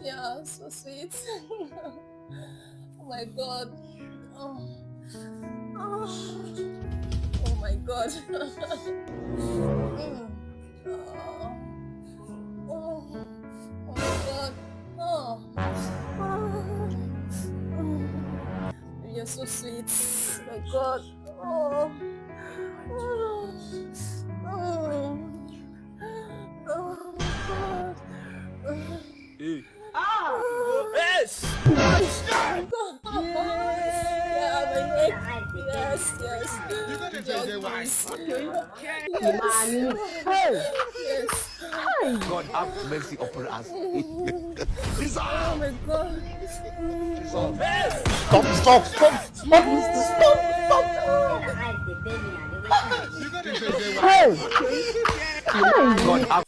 Yeah, so sweet. Oh my god. Oh, oh, oh my god. Mm. Oh, oh, oh my god. Oh, oh, mm. You're so sweet. Oh my god. Oh, oh, oh, oh my god. Hey. Yes! Oh my god. Yeah, my neck. Yes, yes. Yes, please. Yes. Yes. God have mercy upon us. Oh my god. Yes! Stop! God have